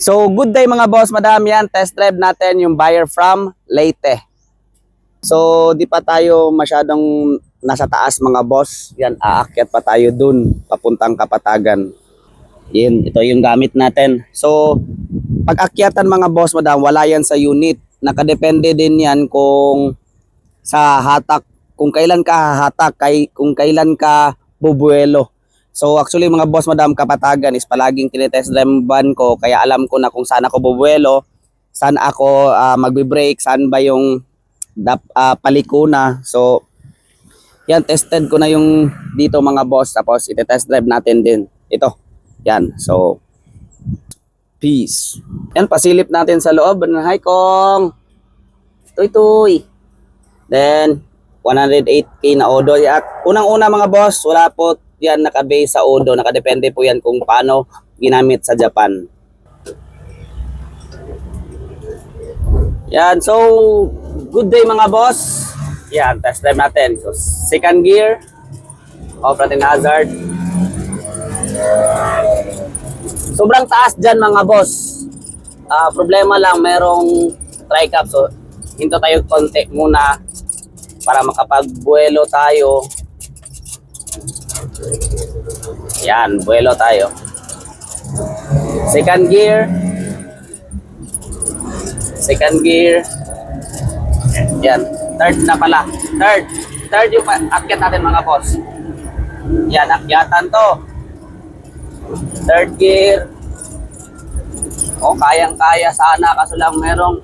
So, good day mga boss, madam. Yan, test drive natin yung buyer from Leyte. So, di pa tayo masyadong nasa taas mga boss. Yan, aakyat pa tayo dun, papuntang Kapatagan. Yan, ito yung gamit natin. So, pag akyatan mga boss, madam, wala yan sa unit. Nakadepende din yan kung sa hatak, kung kailan ka hatak, kung kailan ka bubuelo. So actually mga boss, madam, Kapatagan is palaging tinetest drive ko, kaya alam ko na kung saan ako bubuelo, saan ako magbe-brake, saan ba yung paliko na. So yan, tested ko na yung dito mga boss, tapos itetest drive natin din ito. Yan, so peace. Yan, pasilip natin sa loob. Hi Kong, tuy. Then 108k na odo. At unang-una mga boss, wala po yan naka-base sa odo. Nakadepende po yan kung paano ginamit sa Japan. Yan, so good day mga boss. Yan, test drive natin. So second gear, off-road hazard. Sobrang taas dyan mga boss. Problema lang, merong tri-cap. So hinto tayo konti muna para makapag-buelo tayo. Yan, buelo tayo. Second gear. Yan, third na pala. Third yung akyat natin mga boss. Yan, akyatan to. Third gear. O, kayang-kaya sana, kaso lang merong.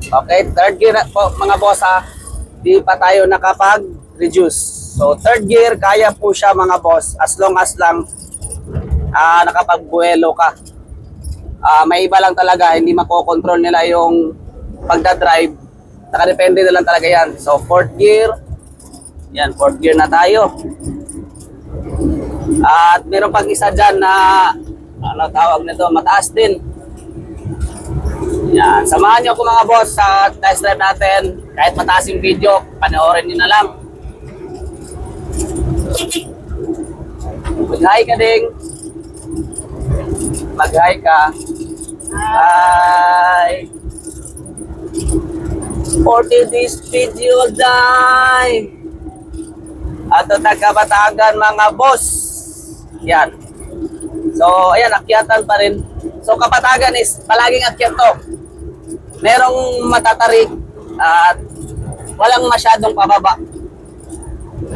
Okay, third gear po mga boss ha. Di pa tayo nakapag-reduce. So third gear, kaya po siya mga boss, as long as lang nakapagbuelo ka. May iba lang talaga, hindi makokontrol nila yung pagdadrive. Nakadepende na lang talaga yan. So fourth gear, yan, fourth gear na tayo. At meron pang isa dyan na, ano tawag nito, mataas din. Yan, samahan nyo ko mga boss sa test drive natin. Kahit mataas yung video, panoorin nyo na lang. Mag-hi ka ding. Mag-hi ka. Hi. For this video die. Ato Kapatagan mga boss. Yan. So ayan, akyatan pa rin. So Kapatagan is palaging akyat to. Merong matatarik at walang masyadong pababa.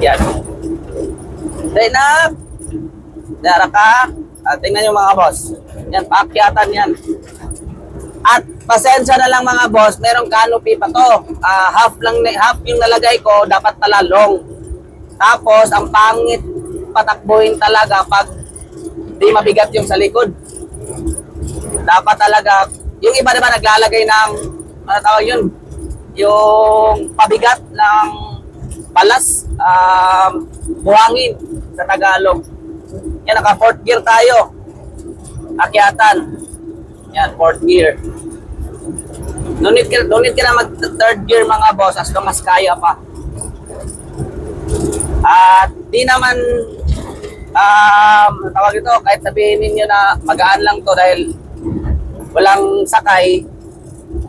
Yan. Then up. Dara ka. Tingnan nyo mga boss. Yan, paakyatan yan. At pasensya na lang mga boss, merong canopy pa to. Half yung nalagay ko, dapat pala long. Tapos, ang pangit patakbuhin talaga pag di mabigat yung sa likod. Dapat talaga, yung iba naman naglalagay ng, ano tawag yun? Yung pabigat ng balas, buhangin sa Tagalog. Yan, naka fourth gear tayo. Akyatan. Yan, fourth gear. No need ka na mag third gear mga boss, as long as kaya pa. At di naman tawag ito, kahit sabihin ninyo na magaan lang to dahil walang sakay,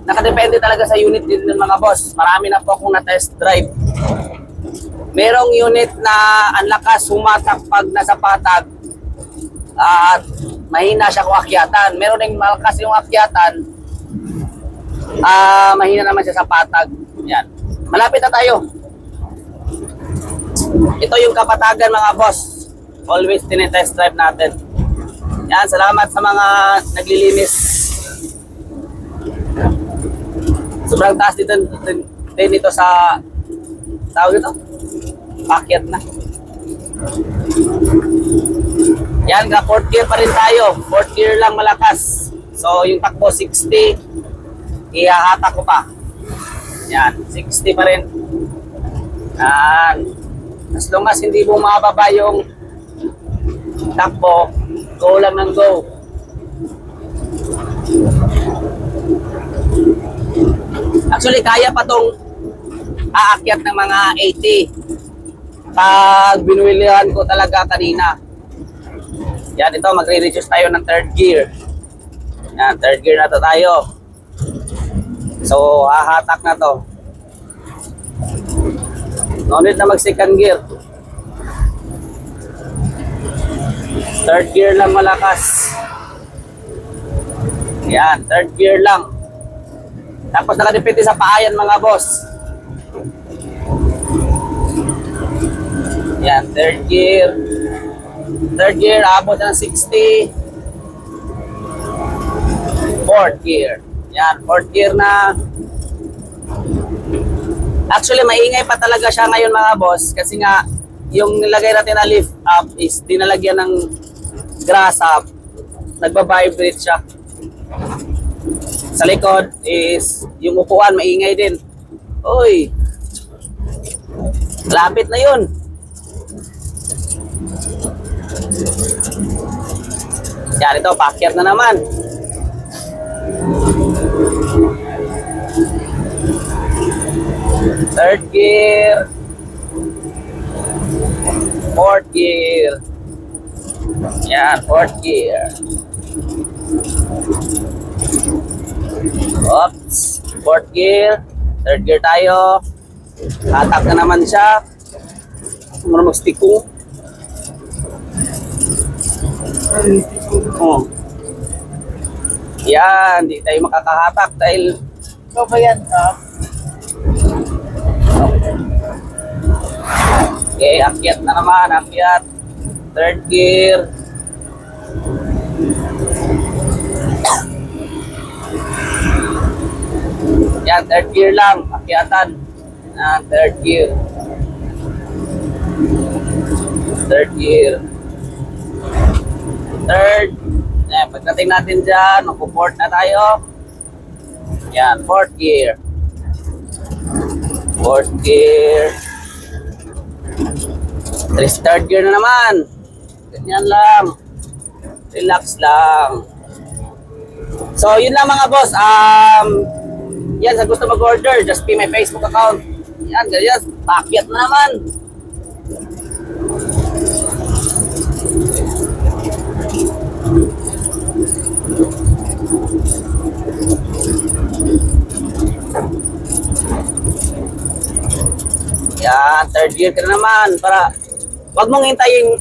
nakadepende talaga sa unit din ng mga boss. Marami na po akong na-test drive. Merong unit na ang lakas humatak pag nasa patag at mahina siya kung akyatan. Meron ding malakas yung akyatan, mahina naman siya sa patag. Yan. Malapit na tayo. Ito yung Kapatagan mga boss. Always tinetest drive natin. Yan, salamat sa mga naglilinis. Sobrang taas dito din ito sa tawag ito. Pakyat na. Yan, ka fourth gear pa rin tayo. Fourth gear lang malakas. So yung takbo 60, ihahata ko pa. Yan, 60 pa rin. Yan. As long as hindi bumababa yung takbo, go lang ng go. Actually, kaya pa tong aakyat ng mga 80. pag binuwilihan ko talaga kanina. Yan, ito, magre-reduce tayo ng third gear. Yan, third gear na to tayo. So, hahatak na to. No need na mag second gear. Third gear lang malakas. Yan, third gear lang. Tapos nakadepende sa paayan mga boss. Yan, third gear. Third gear, abot ng 60. Fourth gear. Yan, fourth gear na. Actually, maingay pa talaga siya ngayon mga boss. Kasi nga, yung nilagay natin na lift up is dinalagyan ng grass up. Nagba-vibrate siya. Sa likod is yung upuan, maingay din. Uy! Lapit na yun. Yan, ito, paakyat na naman. Third gear. Fourth gear. Yan, fourth gear. Oops. Fourth gear. Third gear tayo. Hatak na naman siya. Muna mag-stick ko. Oh. Yan, hindi tayo makakahatak dahil Ikaw ba yan, ha? okay, akyat na naman, akyat. Third gear. Yan, third gear lang, akyatan. Third gear. Third gear. Third. Yan, pagdating natin dyan, mag-fourth na tayo. Yan, fourth gear. Fourth gear. Third gear na naman. Ganyan lang. Relax lang. So, yun lang mga boss. Yan, sa gusto mag-order, just pay my Facebook account. Yan, ganyan. Pakyat na naman. Yan, third gear ka na naman para wag mong hintayin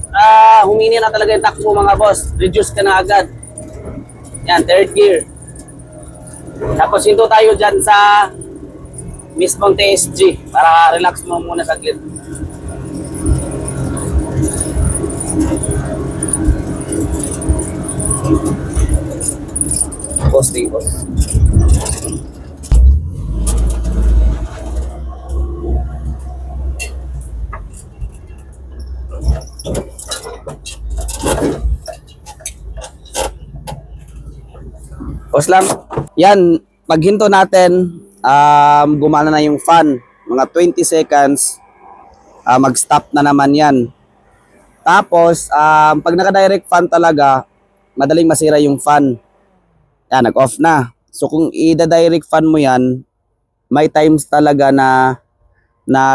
humini na talaga yung takbo mga boss. Reduce ka na agad. Yan, third gear. Tapos hinto tayo dyan sa mismong TSG para relax mo muna saglit. Boss, boss. Boss lang. Yan, paghinto natin, gumana na yung fan. Mga 20 seconds, mag-stop na naman yan. Tapos, pag naka-direct fan talaga, madaling masira yung fan. Yan, nag-off na. So, kung i-direct fan mo yan, may times talaga na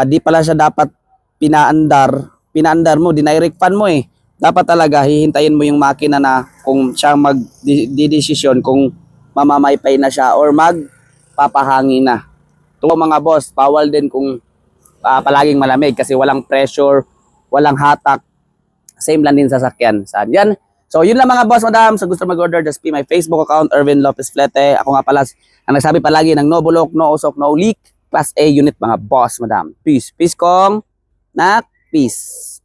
di pala siya dapat pinaandar mo, dinirect fan mo eh. Dapat talaga hihintayin mo yung makina na kung siya mag-desisyon kung mamamaypay na siya or magpapahangin na. Ito mga boss, bawal din kung palaging malamig kasi walang pressure, walang hatak. Same lang din sa sakyan. Saan yan? So yun lang mga boss, madam. So gusto mag-order, just pay my Facebook account, Erwin Lopez Flete. Ako nga pala ang nagsabi palagi ng no bulok, no usok, no leak. Class A unit mga boss, madam. Peace. Peace kong. Nak. Peace.